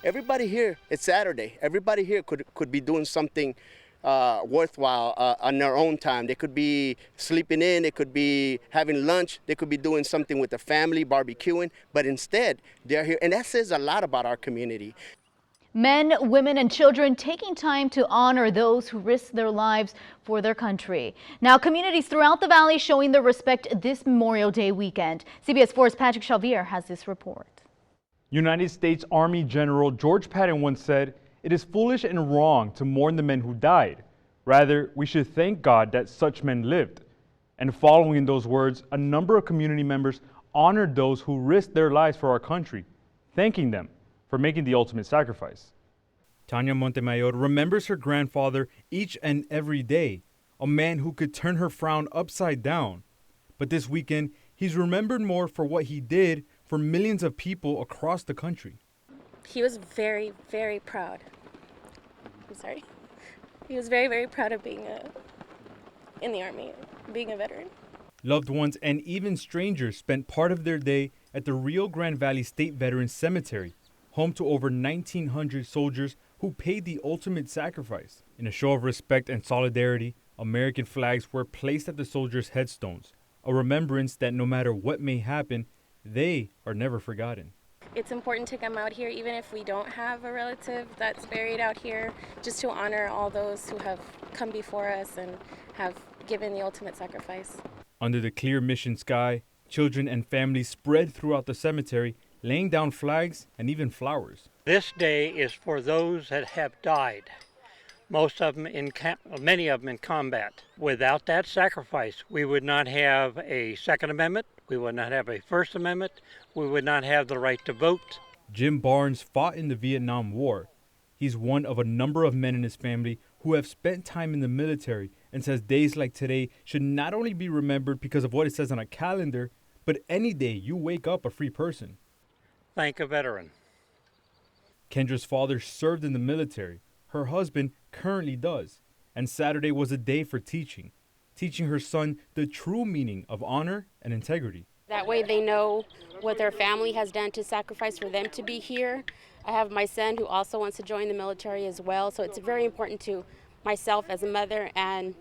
everybody here, it's Saturday, everybody here could be doing something worthwhile on their own time. They could be sleeping in, they could be having lunch, they could be doing something with their family, barbecuing, but instead they're here. And that says a lot about our community. Men, women, and children taking time to honor those who risked their lives for their country. Now, communities throughout the valley showing their respect this Memorial Day weekend. CBS 4's Patrick Xavier has this report. United States Army General George Patton once said, "It is foolish and wrong to mourn the men who died. Rather, we should thank God that such men lived." And following those words, a number of community members honored those who risked their lives for our country, thanking them for making the ultimate sacrifice. Tanya Montemayor remembers her grandfather each and every day, a man who could turn her frown upside down. But this weekend, he's remembered more for what he did for millions of people across the country. He was very, very proud. I'm sorry. He was very, very proud of being in the Army, being a veteran. Loved ones and even strangers spent part of their day at the Rio Grande Valley State Veterans Cemetery, home to over 1,900 soldiers who paid the ultimate sacrifice. In a show of respect and solidarity, American flags were placed at the soldiers' headstones, a remembrance that no matter what may happen, they are never forgotten. It's important to come out here even if we don't have a relative that's buried out here, just to honor all those who have come before us and have given the ultimate sacrifice. Under the clear mission sky, children and families spread throughout the cemetery, laying down flags and even flowers. This day is for those that have died, many of them in combat. Without that sacrifice, we would not have a Second Amendment, we would not have a First Amendment, we would not have the right to vote. Jim Barnes fought in the Vietnam War. He's one of a number of men in his family who have spent time in the military and says days like today should not only be remembered because of what it says on a calendar, but any day you wake up a free person. Thank a veteran. Kendra's father served in the military. Her husband currently does. And Saturday was a day for teaching her son the true meaning of honor and integrity. That way they know what their family has done to sacrifice for them to be here. I have my son who also wants to join the military as well, so it's very important to myself as a mother and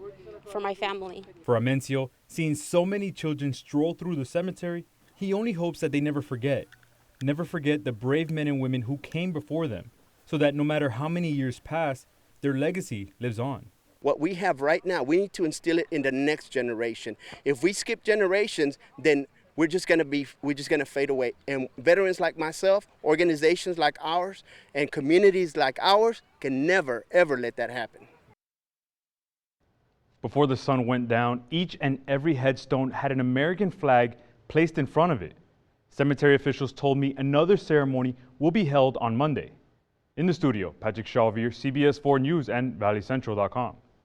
for my family. For Amencio, seeing so many children stroll through the cemetery, he only hopes that they never forget the brave men and women who came before them, so that no matter how many years pass, their legacy lives on. What we have right now, we need to instill it in the next generation. If we skip generations, then we're just gonna fade away. And veterans like myself, organizations like ours, and communities like ours can never, ever let that happen. Before the sun went down, each and every headstone had an American flag placed in front of it. Cemetery officials told me another ceremony will be held on Monday. In the studio, Patrick Xavier, CBS 4 News and ValleyCentral.com.